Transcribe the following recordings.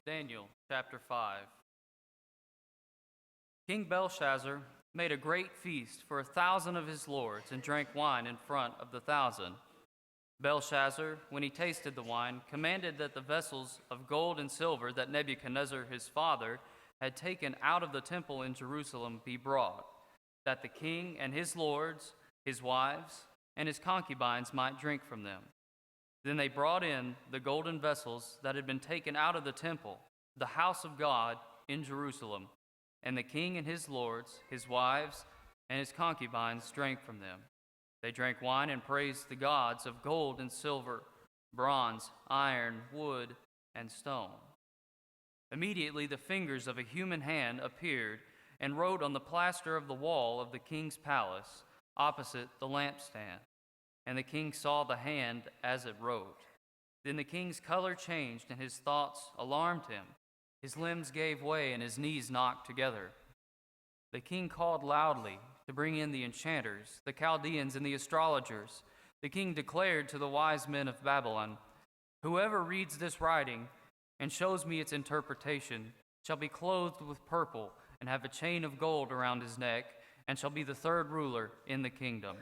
Daniel chapter 5. King Belshazzar made a great feast for 1,000 of his lords and drank wine in front of the 1,000. Belshazzar, when he tasted the wine, commanded that the vessels of gold and silver that Nebuchadnezzar his father had taken out of the temple in Jerusalem be brought, that the king and his lords, his wives, and his concubines might drink from them. Then they brought in the golden vessels that had been taken out of the temple, the house of God in Jerusalem, and the king and his lords, his wives, and his concubines drank from them. They drank wine and praised the gods of gold and silver, bronze, iron, wood, and stone. Immediately the fingers of a human hand appeared and wrote on the plaster of the wall of the king's palace, opposite the lampstand. And the king saw the hand as it wrote. Then the king's color changed, and his thoughts alarmed him. His limbs gave way, and his knees knocked together. The king called loudly to bring in the enchanters, the Chaldeans, and the astrologers. The king declared to the wise men of Babylon, "Whoever reads this writing and shows me its interpretation shall be clothed with purple and have a chain of gold around his neck, and shall be the third ruler in the kingdom."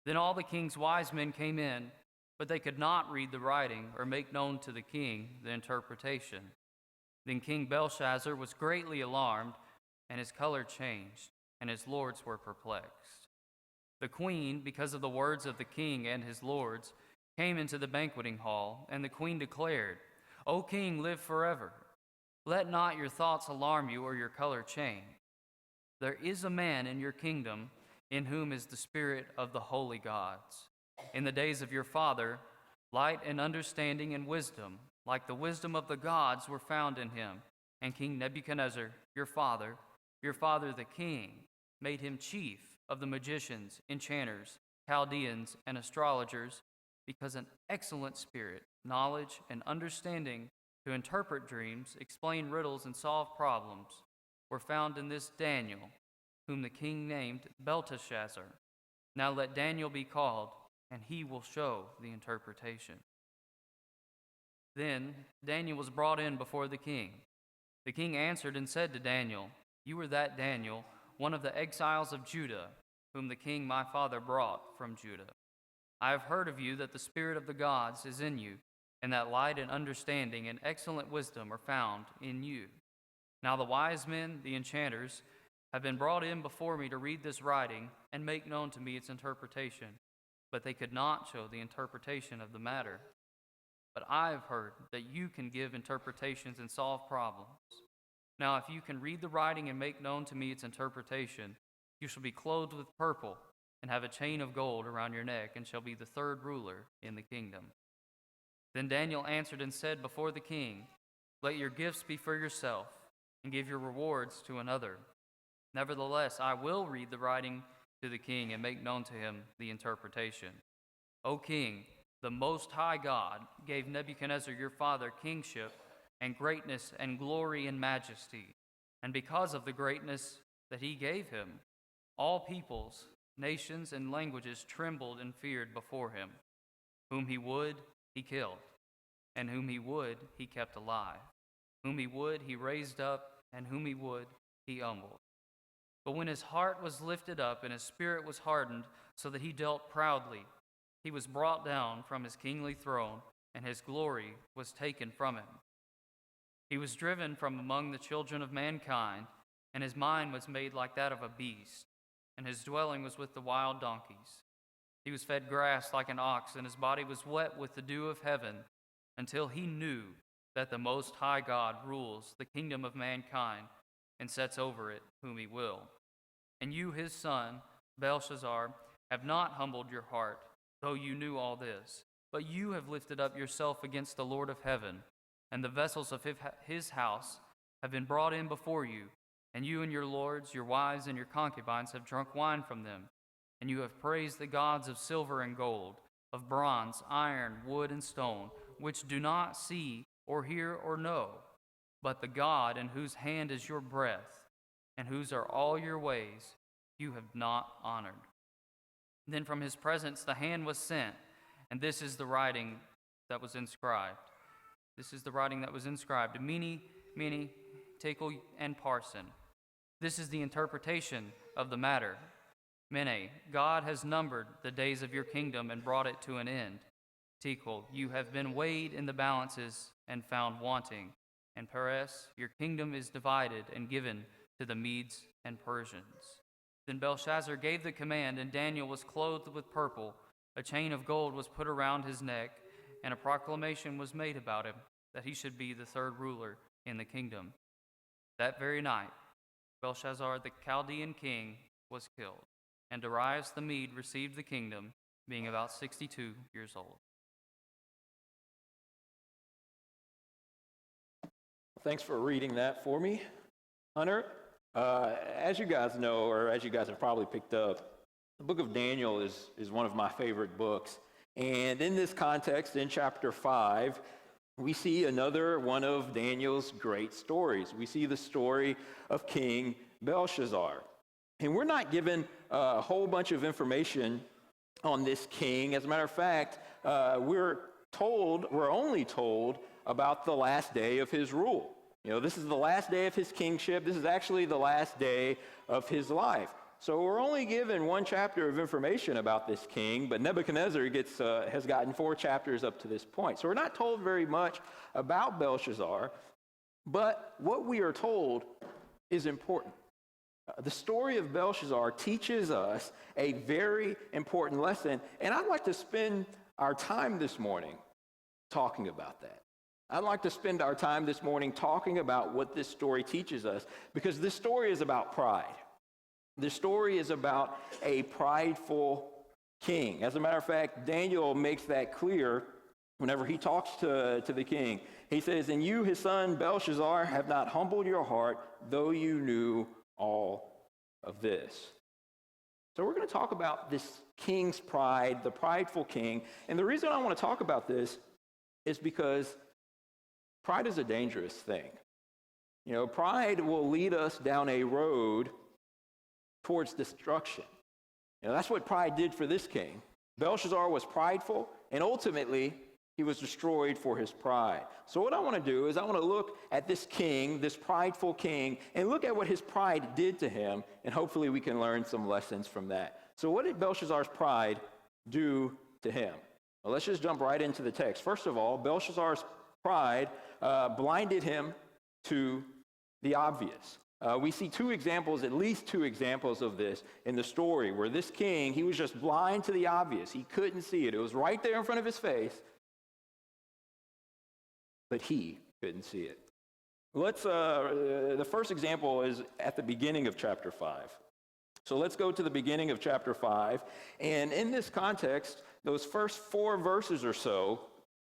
Then all the king's wise men came in, but they could not read the writing or make known to the king the interpretation. Then King Belshazzar was greatly alarmed, and his color changed, and his lords were perplexed. The queen, because of the words of the king and his lords, came into the banqueting hall, and the queen declared, "O king, live forever. Let not your thoughts alarm you or your color change. There is a man in your kingdom in whom is the spirit of the holy gods. In the days of your father, light and understanding and wisdom, like the wisdom of the gods, were found in him. And King Nebuchadnezzar, your father the king, made him chief of the magicians, enchanters, Chaldeans, and astrologers, because an excellent spirit, knowledge, and understanding to interpret dreams, explain riddles, and solve problems were found in this Daniel, whom the king named Belteshazzar. Now let Daniel be called, and he will show the interpretation." Then Daniel was brought in before the king. The king answered and said to Daniel, "You are that Daniel, one of the exiles of Judah, whom the king my father brought from Judah. I have heard of you that the spirit of the gods is in you, and that light and understanding and excellent wisdom are found in you. Now the wise men, the enchanters, have been brought in before me to read this writing and make known to me its interpretation, but they could not show the interpretation of the matter. But I have heard that you can give interpretations and solve problems. Now if you can read the writing and make known to me its interpretation, you shall be clothed with purple and have a chain of gold around your neck, and shall be the third ruler in the kingdom." Then Daniel answered and said before the king, "Let your gifts be for yourself, and give your rewards to another. Nevertheless, I will read the writing to the king and make known to him the interpretation. O king, the Most High God gave Nebuchadnezzar your father kingship and greatness and glory and majesty, and because of the greatness that he gave him, all peoples, nations, and languages trembled and feared before him. Whom he would, he killed, and whom he would, he kept alive. Whom he would, he raised up, and whom he would, he humbled. But when his heart was lifted up and his spirit was hardened, so that he dealt proudly, he was brought down from his kingly throne, and his glory was taken from him. He was driven from among the children of mankind, and his mind was made like that of a beast, and his dwelling was with the wild donkeys. He was fed grass like an ox, and his body was wet with the dew of heaven, until he knew that the Most High God rules the kingdom of mankind and sets over it whom he will. And you, his son, Belshazzar, have not humbled your heart, though you knew all this, but you have lifted up yourself against the Lord of heaven, and the vessels of his house have been brought in before you, and you and your lords, your wives, and your concubines have drunk wine from them, and you have praised the gods of silver and gold, of bronze, iron, wood, and stone, which do not see or hear or know, but the God in whose hand is your breath, and whose are all your ways, you have not honored." Then from his presence the hand was sent, and this is the writing that was inscribed. This is the writing that was inscribed, Mene, Mene, Tekel, and Parsin. This is the interpretation of the matter. Mene, God has numbered the days of your kingdom and brought it to an end. Tekel, you have been weighed in the balances and found wanting. And Peres, your kingdom is divided and given to the Medes and Persians. Then Belshazzar gave the command, and Daniel was clothed with purple. A chain of gold was put around his neck, and a proclamation was made about him that he should be the third ruler in the kingdom. That very night, Belshazzar the Chaldean king was killed, and Darius the Mede received the kingdom, being about 62 years old. Thanks for reading that for me, Hunter. As you guys know, or as you guys have probably picked up, the book of Daniel is one of my favorite books. And in this context, in chapter 5, we see another one of Daniel's great stories. We see the story of King Belshazzar. And we're not given a whole bunch of information on this king. As a matter of fact, we're only told about the last day of his rule. You know, this is the last day of his kingship. This is actually the last day of his life. So we're only given one chapter of information about this king, but Nebuchadnezzar has gotten 4 chapters up to this point. So we're not told very much about Belshazzar, but what we are told is important. The story of Belshazzar teaches us a very important lesson, and I'd like to spend our time this morning talking about that. I'd like to spend our time this morning talking about what this story teaches us, because this story is about pride. This story is about a prideful king. As a matter of fact, Daniel makes that clear whenever he talks to the king. He says, "And you, his son Belshazzar, have not humbled your heart, though you knew all of this." So we're going to talk about this king's pride, the prideful king. And the reason I want to talk about this is because pride is a dangerous thing. You know, pride will lead us down a road towards destruction. You know, that's what pride did for this king. Belshazzar was prideful, and ultimately, he was destroyed for his pride. So what I want to do is I want to look at this king, this prideful king, and look at what his pride did to him, and hopefully we can learn some lessons from that. So what did Belshazzar's pride do to him? Well, let's just jump right into the text. First of all, Belshazzar's pride blinded him to the obvious. We see at least two examples of this in the story, where this king, he was just blind to the obvious. He couldn't see it. It was right there in front of his face, but he couldn't see it. The first example is at the beginning of chapter 5. So let's go to the beginning of chapter 5. And in this context, those first 4 verses or so,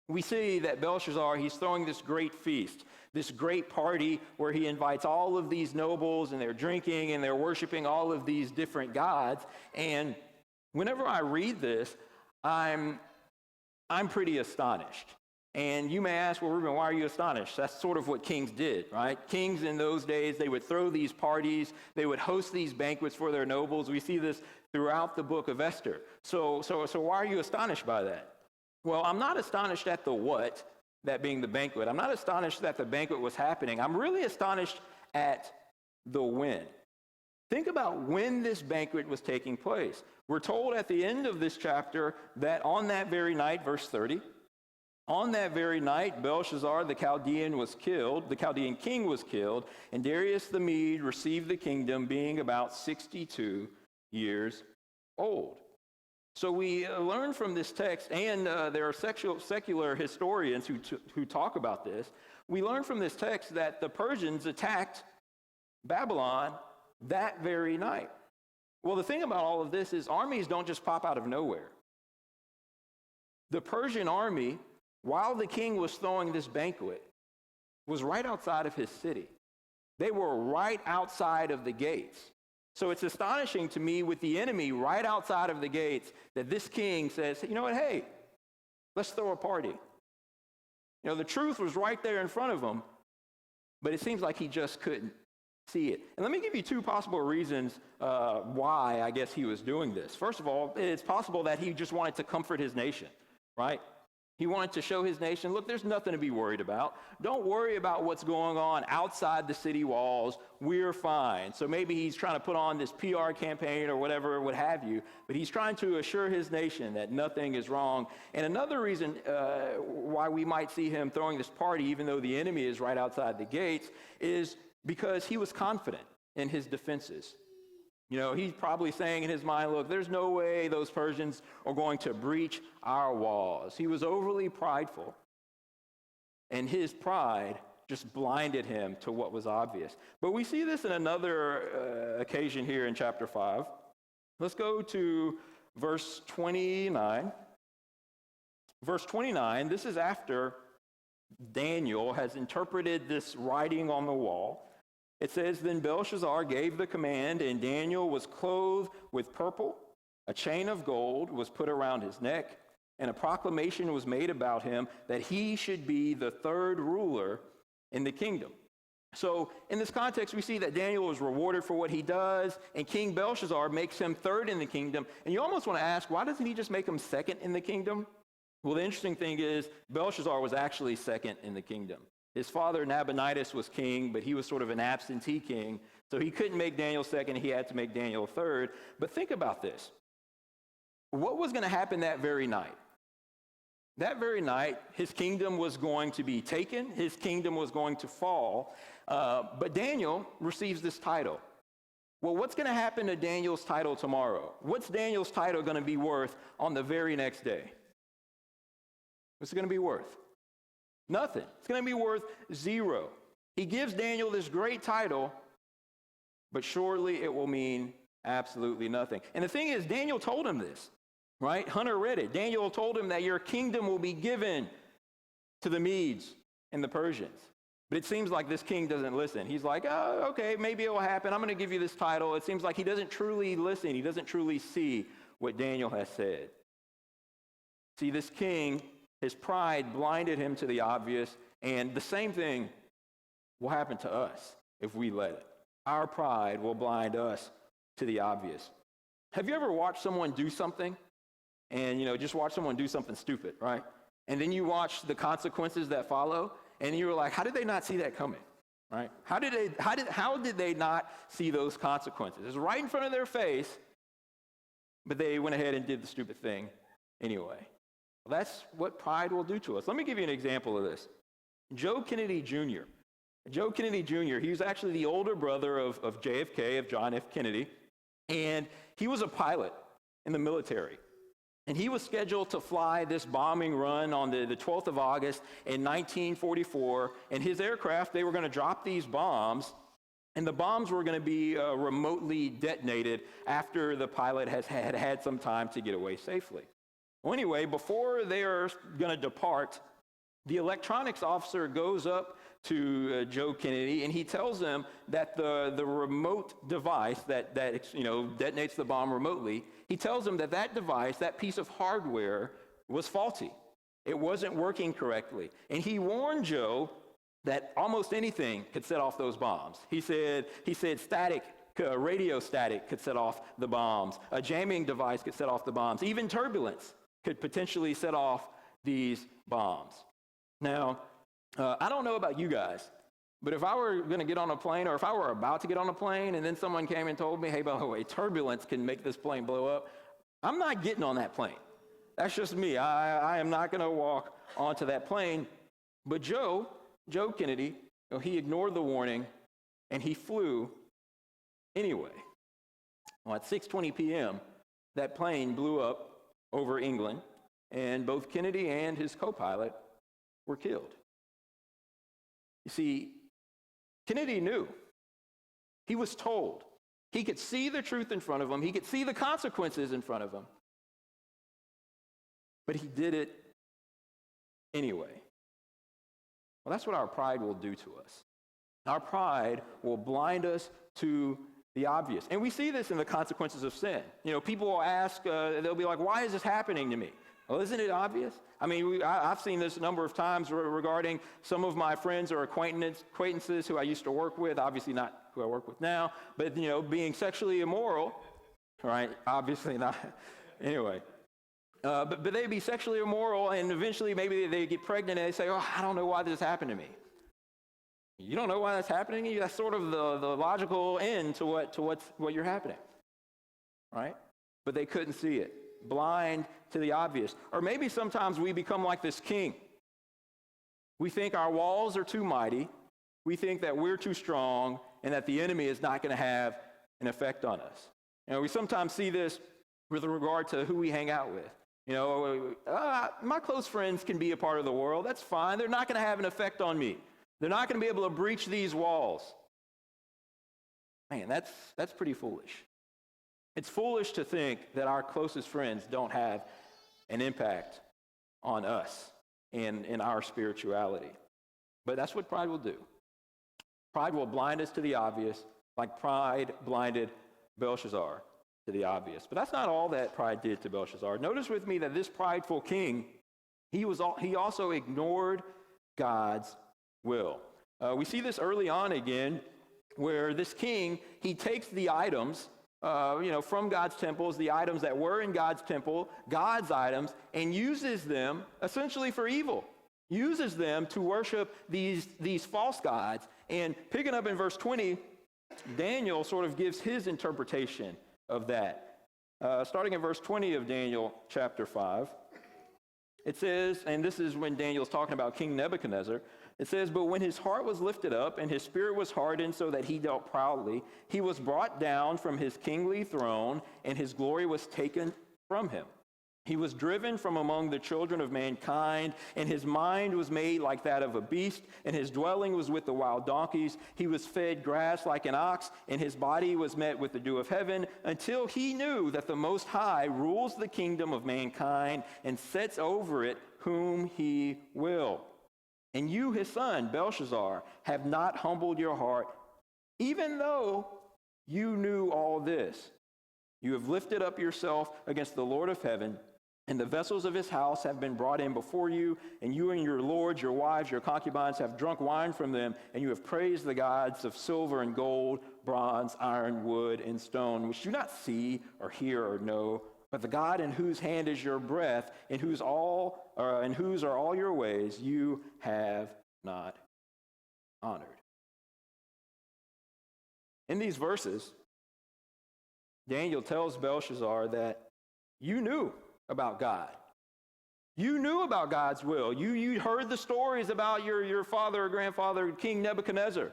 we see that Belshazzar, he's throwing this great feast, this great party where he invites all of these nobles, and they're drinking and they're worshiping all of these different gods. And whenever I read this, I'm pretty astonished. And you may ask, well, Reuben, why are you astonished? That's sort of what kings did, right? Kings in those days, they would throw these parties, they would host these banquets for their nobles. We see this throughout the book of Esther. So why are you astonished by that? Well, I'm not astonished at the what, that being the banquet. I'm not astonished that the banquet was happening. I'm really astonished at the when. Think about when this banquet was taking place. We're told at the end of this chapter that on that very night, verse 30, on that very night, Belshazzar the Chaldean king was killed, and Darius the Mede received the kingdom, being about 62 years old. So we learn from this text, and there are secular historians who talk about this. We learn from this text that the Persians attacked Babylon that very night. Well, the thing about all of this is armies don't just pop out of nowhere. The Persian army, while the king was throwing this banquet, was right outside of his city. They were right outside of the gates. So it's astonishing to me, with the enemy right outside of the gates, that this king says, you know what, hey, let's throw a party. You know, the truth was right there in front of him, but it seems like he just couldn't see it. And let me give you 2 possible reasons why I guess he was doing this. First of all, it's possible that he just wanted to comfort his nation, right? He wanted to show his nation, look, there's nothing to be worried about. Don't worry about what's going on outside the city walls. We're fine. So maybe he's trying to put on this PR campaign or whatever, what have you, but he's trying to assure his nation that nothing is wrong. And another reason why we might see him throwing this party, even though the enemy is right outside the gates, is because he was confident in his defenses. You know, he's probably saying in his mind, look, there's no way those Persians are going to breach our walls. He was overly prideful, and his pride just blinded him to what was obvious. But we see this in another occasion here in chapter 5. Let's go to verse 29. Verse 29, this is after Daniel has interpreted this writing on the wall. It says, then Belshazzar gave the command, and Daniel was clothed with purple. A chain of gold was put around his neck, and a proclamation was made about him that he should be the third ruler in the kingdom. So in this context, we see that Daniel is rewarded for what he does, and King Belshazzar makes him third in the kingdom. And you almost want to ask, why doesn't he just make him second in the kingdom? Well, the interesting thing is, Belshazzar was actually second in the kingdom. His father, Nabonidus, was king, but he was sort of an absentee king. So he couldn't make Daniel second. He had to make Daniel third. But think about this. What was going to happen that very night? That very night, his kingdom was going to be taken. His kingdom was going to fall. But Daniel receives this title. Well, what's going to happen to Daniel's title tomorrow? What's Daniel's title going to be worth on the very next day? What's it going to be worth? Nothing. It's going to be worth zero. He gives Daniel this great title, but surely it will mean absolutely nothing. And the thing is, Daniel told him this, right? Hunter read it. Daniel told him that your kingdom will be given to the Medes and the Persians. But it seems like this king doesn't listen. He's like, oh, okay, maybe it will happen. I'm going to give you this title. It seems like he doesn't truly listen. He doesn't truly see what Daniel has said. See, this king, his pride blinded him to the obvious, and the same thing will happen to us if we let it. Our pride will blind us to the obvious. Have you ever watched someone do something and, just watch someone do something stupid, right? And then you watch the consequences that follow, and you're like, how did they not see that coming, right? How did they not see those consequences? It's right in front of their face, but they went ahead and did the stupid thing anyway. Well, that's what pride will do to us. Let me give you an example of this. Joe Kennedy Jr. Joe Kennedy Jr., he was actually the older brother of JFK, of John F. Kennedy, and he was a pilot in the military. And he was scheduled to fly this bombing run on the 12th of August in 1944, and his aircraft, they were going to drop these bombs, and the bombs were going to be remotely detonated after the pilot had some time to get away safely. Well, anyway, before they are going to depart, the electronics officer goes up to Joe Kennedy, and he tells him that the remote device that detonates the bomb remotely, he tells him that device, that piece of hardware, was faulty. It wasn't working correctly. And he warned Joe that almost anything could set off those bombs. He said static, radio static could set off the bombs. A jamming device could set off the bombs. Even turbulence could potentially set off these bombs. Now, I don't know about you guys, but if I were going to get on a plane, or if I were about to get on a plane, and then someone came and told me, hey, by the way, turbulence can make this plane blow up, I'm not getting on that plane. That's just me. I am not going to walk onto that plane. But Joe Kennedy, he ignored the warning, and he flew anyway. Well, at 6:20 p.m., that plane blew up over England, and both Kennedy and his co-pilot were killed. You see, Kennedy knew. He was told. He could see the truth in front of him. He could see the consequences in front of him. But he did it anyway. Well, that's what our pride will do to us. Our pride will blind us to the obvious. And we see this in the consequences of sin. People will ask, they'll be like, why is this happening to me? Well, isn't it obvious? I mean, I've seen this a number of times regarding some of my friends or acquaintances who I used to work with, obviously not who I work with now, but, being sexually immoral, right? Obviously not. Anyway, but they be sexually immoral, and eventually maybe they get pregnant and they say, oh, I don't know why this happened to me. You don't know why that's happening to you? That's sort of the logical end to what you're happening, right? But they couldn't see it, blind to the obvious. Or maybe sometimes we become like this king. We think our walls are too mighty. We think that we're too strong and that the enemy is not going to have an effect on us. We sometimes see this with regard to who we hang out with. My close friends can be a part of the world. That's fine. They're not going to have an effect on me. They're not going to be able to breach these walls. Man, that's pretty foolish. It's foolish to think that our closest friends don't have an impact on us and in our spirituality. But that's what pride will do. Pride will blind us to the obvious, like pride blinded Belshazzar to the obvious. But that's not all that pride did to Belshazzar. Notice with me that this prideful king, he also ignored God's will. We see this early on again, where this king, he takes the items, from God's temples, the items that were in God's temple, God's items, and uses them essentially for evil. Uses them to worship these false gods. And picking up in verse 20, Daniel sort of gives his interpretation of that. Starting in verse 20 of Daniel chapter 5, it says, and this is when Daniel's talking about King Nebuchadnezzar, it says, but when his heart was lifted up and his spirit was hardened so that he dealt proudly, he was brought down from his kingly throne and his glory was taken from him. He was driven from among the children of mankind, and his mind was made like that of a beast, and his dwelling was with the wild donkeys. He was fed grass like an ox, and his body was met with the dew of heaven, until he knew that the Most High rules the kingdom of mankind and sets over it whom he will. And you, his son, Belshazzar, have not humbled your heart, even though you knew all this. You have lifted up yourself against the Lord of heaven, and the vessels of his house have been brought in before you, and you and your lords, your wives, your concubines have drunk wine from them, and you have praised the gods of silver and gold, bronze, iron, wood, and stone, which do not see or hear or know, but the God in whose hand is your breath, in whose are all your ways, you have not honored. In these verses, Daniel tells Belshazzar that you knew about God. You knew about God's will. You heard the stories about your father or grandfather, King Nebuchadnezzar.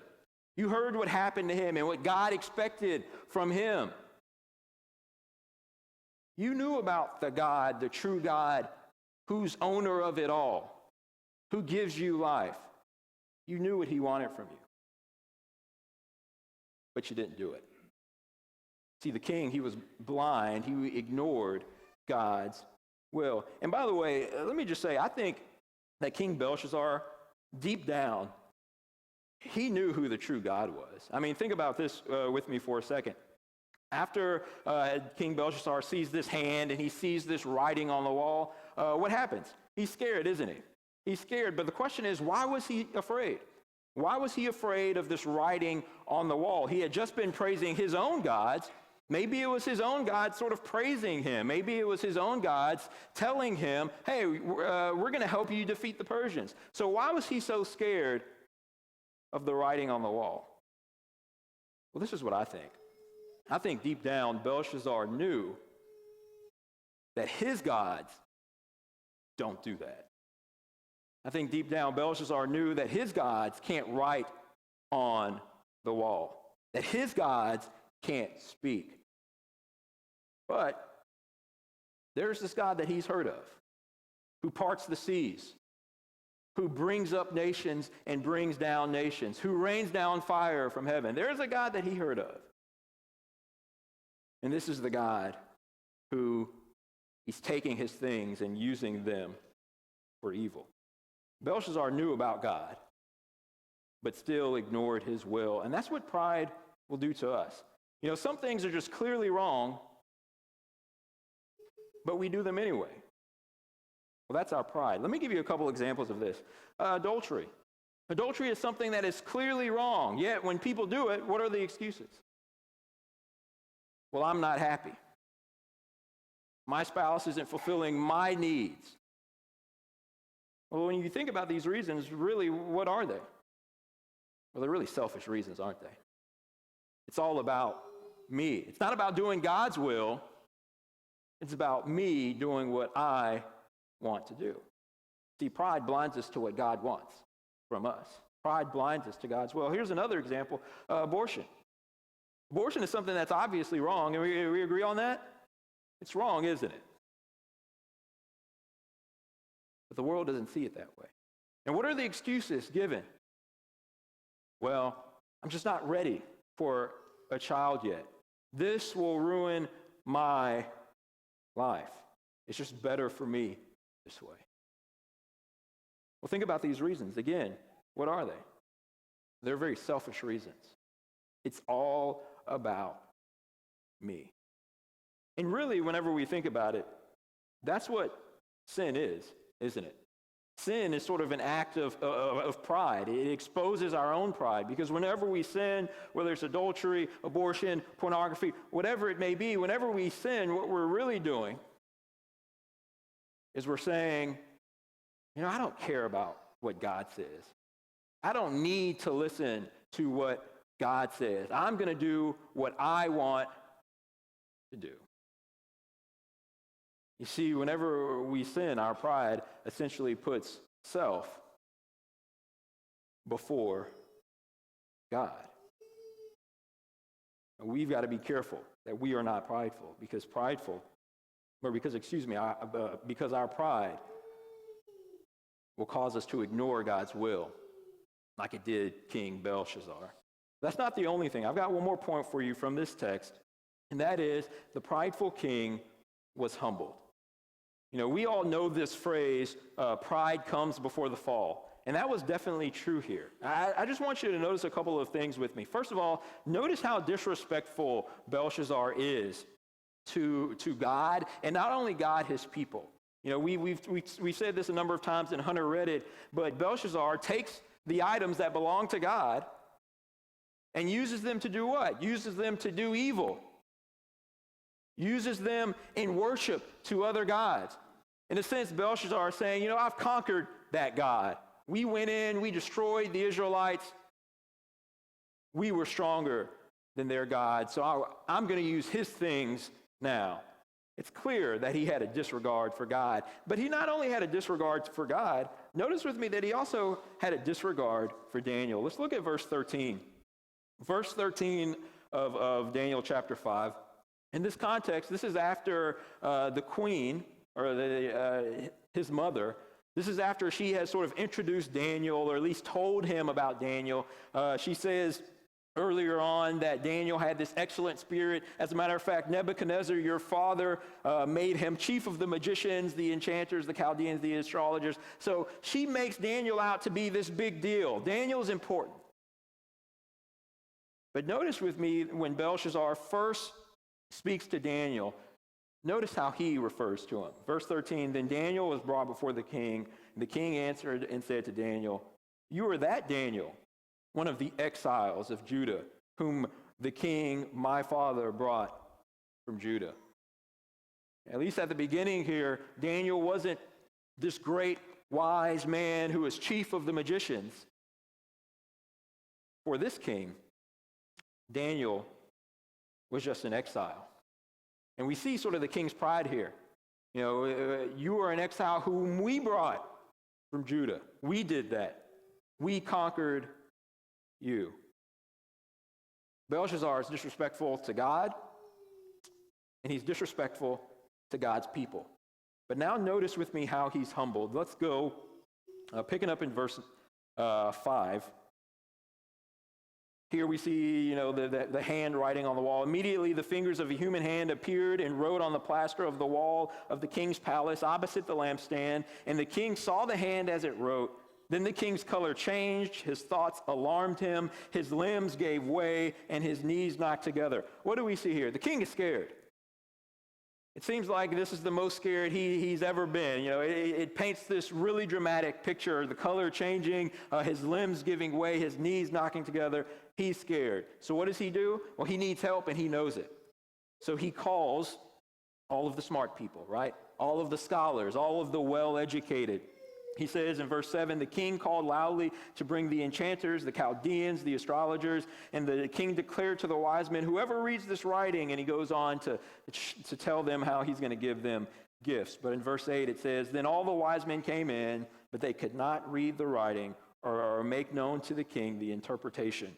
You heard what happened to him and what God expected from him. You knew about the God, the true God, who's owner of it all, who gives you life. You knew what he wanted from you. But you didn't do it. See, the king, he was blind. He ignored God's will. And by the way, let me just say, I think that King Belshazzar, deep down, he knew who the true God was. I mean, think about this with me for a second. After King Belshazzar sees this hand and he sees this writing on the wall, what happens? He's scared, isn't he? He's scared. But the question is, why was he afraid? Why was he afraid of this writing on the wall? He had just been praising his own gods. Maybe it was his own God sort of praising him. Maybe it was his own gods telling him, hey, we're going to help you defeat the Persians. So why was he so scared of the writing on the wall? Well, this is what I think. I think deep down, Belshazzar knew that his gods don't do that. I think deep down, Belshazzar knew that his gods can't write on the wall, that his gods can't speak. But there's this God that he's heard of, who parts the seas, who brings up nations and brings down nations, who rains down fire from heaven. There's a God that he heard of. And this is the God who he's taking his things and using them for evil. Belshazzar knew about God, but still ignored his will. And that's what pride will do to us. Some things are just clearly wrong, but we do them anyway. Well, that's our pride. Let me give you a couple examples of this. Adultery. Adultery is something that is clearly wrong, yet when people do it, what are the excuses? Well, I'm not happy. My spouse isn't fulfilling my needs. Well, when you think about these reasons, really, what are they? Well, they're really selfish reasons, aren't they? It's all about me. It's not about doing God's will. It's about me doing what I want to do. See, pride blinds us to what God wants from us. Pride blinds us to God's will. Here's another example, abortion. Abortion is something that's obviously wrong, and we agree on that? It's wrong, isn't it? But the world doesn't see it that way. And what are the excuses given? Well, I'm just not ready for a child yet. This will ruin my life. It's just better for me this way. Well, think about these reasons. Again, what are they? They're very selfish reasons. It's all about me. And really, whenever we think about it, that's what sin is, isn't it? Sin is sort of an act of pride. It exposes our own pride, because whenever we sin, whether it's adultery, abortion, pornography, whatever it may be, whenever we sin, what we're really doing is we're saying, I don't care about what God says. I don't need to listen to what God says. I'm going to do what I want to do. You see, whenever we sin, our pride essentially puts self before God. And we've got to be careful that we are not prideful, because our pride will cause us to ignore God's will, like it did King Belshazzar. That's not the only thing. I've got one more point for you from this text, and that is the prideful king was humbled. We all know this phrase, pride comes before the fall. And that was definitely true here. I just want you to notice a couple of things with me. First of all, notice how disrespectful Belshazzar is to God, and not only God, his people. We've said this a number of times, and Hunter read it, but Belshazzar takes the items that belong to God and uses them to do what? Uses them to do evil. Uses them in worship to other gods. In a sense, Belshazzar is saying, I've conquered that God. We went in, we destroyed the Israelites. We were stronger than their God, so I'm going to use his things now. It's clear that he had a disregard for God. But he not only had a disregard for God, notice with me that he also had a disregard for Daniel. Let's look at verse 13. Verse 13 of Daniel chapter 5. In this context, this is after the queen, or his mother, this is after she has sort of introduced Daniel, or at least told him about Daniel. She says earlier on that Daniel had this excellent spirit. As a matter of fact, Nebuchadnezzar, your father, made him chief of the magicians, the enchanters, the Chaldeans, the astrologers. So she makes Daniel out to be this big deal. Daniel's important. But notice with me, when Belshazzar first speaks to Daniel, notice how he refers to him. Verse 13, then Daniel was brought before the king. And the king answered and said to Daniel, you are that Daniel, one of the exiles of Judah, whom the king, my father, brought from Judah. At least at the beginning here, Daniel wasn't this great wise man who was chief of the magicians. For this king, Daniel was just an exile. And we see sort of the king's pride here. You are an exile whom we brought from Judah. We did that. We conquered you. Belshazzar is disrespectful to God, and he's disrespectful to God's people. But now notice with me how he's humbled. Let's go, picking up in verse 5. Here we see, the hand writing on the wall. Immediately the fingers of a human hand appeared and wrote on the plaster of the wall of the king's palace opposite the lampstand. And the king saw the hand as it wrote. Then the king's color changed, his thoughts alarmed him, his limbs gave way, and his knees knocked together. What do we see here? The king is scared. It seems like this is the most scared he's ever been. It paints this really dramatic picture, the color changing, his limbs giving way, his knees knocking together. He's scared. So what does he do? Well, he needs help, and he knows it. So he calls all of the smart people, right? All of the scholars, all of the well-educated. He says in verse 7, the king called loudly to bring the enchanters, the Chaldeans, the astrologers, and the king declared to the wise men, whoever reads this writing, and he goes on to tell them how he's going to give them gifts. But in verse 8 it says, then all the wise men came in, but they could not read the writing or make known to the king the interpretation.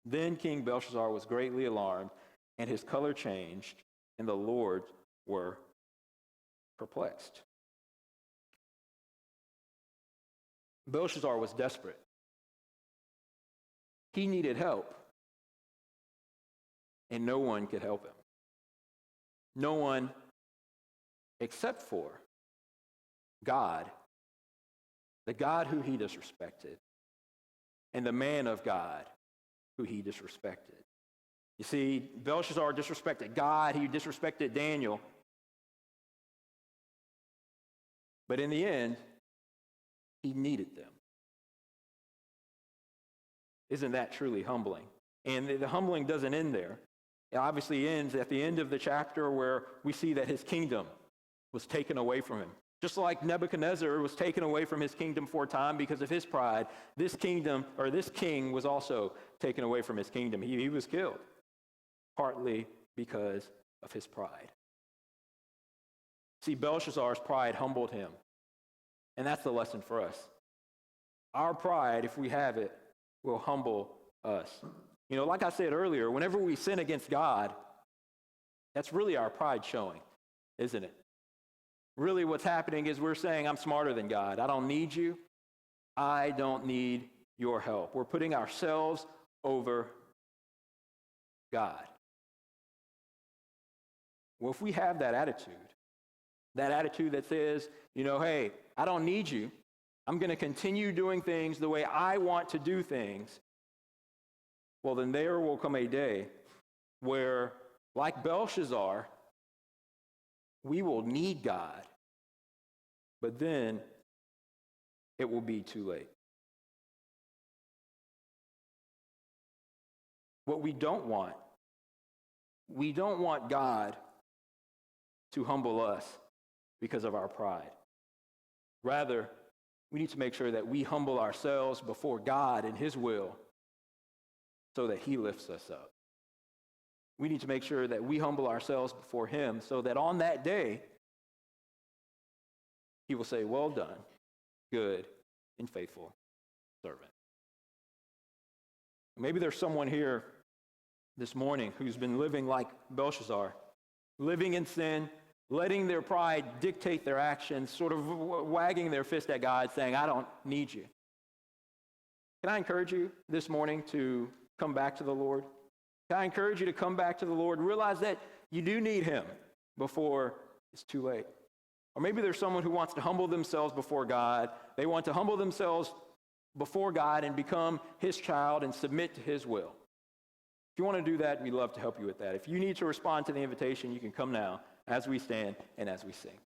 Then King Belshazzar was greatly alarmed, and his color changed, and the lords were perplexed. Belshazzar was desperate. He needed help, and no one could help him. No one except for God, the God who he disrespected, and the man of God who he disrespected. You see, Belshazzar disrespected God, he disrespected Daniel. But in the end, he needed them. Isn't that truly humbling? And the humbling doesn't end there. It obviously ends at the end of the chapter where we see that his kingdom was taken away from him. Just like Nebuchadnezzar was taken away from his kingdom for a time because of his pride, this king was also taken away from his kingdom. He was killed, partly because of his pride. See, Belshazzar's pride humbled him. And that's the lesson for us. Our pride, if we have it, will humble us. You know, like I said earlier, whenever we sin against God, that's really our pride showing, isn't it? Really what's happening is we're saying, I'm smarter than God. I don't need you. I don't need your help. We're putting ourselves over God. Well, if we have that attitude that says, you know, hey, I don't need you. I'm going to continue doing things the way I want to do things. Well, then there will come a day where, like Belshazzar, we will need God, but then it will be too late. What we don't want God to humble us because of our pride. Rather, we need to make sure that we humble ourselves before God in his will so that he lifts us up. We need to make sure that we humble ourselves before him so that on that day, he will say, well done, good and faithful servant. Maybe there's someone here this morning who's been living like Belshazzar, living in sin, letting their pride dictate their actions, sort of wagging their fist at God, saying, I don't need you. Can I encourage you this morning to come back to the Lord? Can I encourage you to come back to the Lord? Realize that you do need him before it's too late. Or maybe there's someone who wants to humble themselves before God. They want to humble themselves before God and become his child and submit to his will. If you want to do that, we'd love to help you with that. If you need to respond to the invitation, you can come now as we stand and as we sing.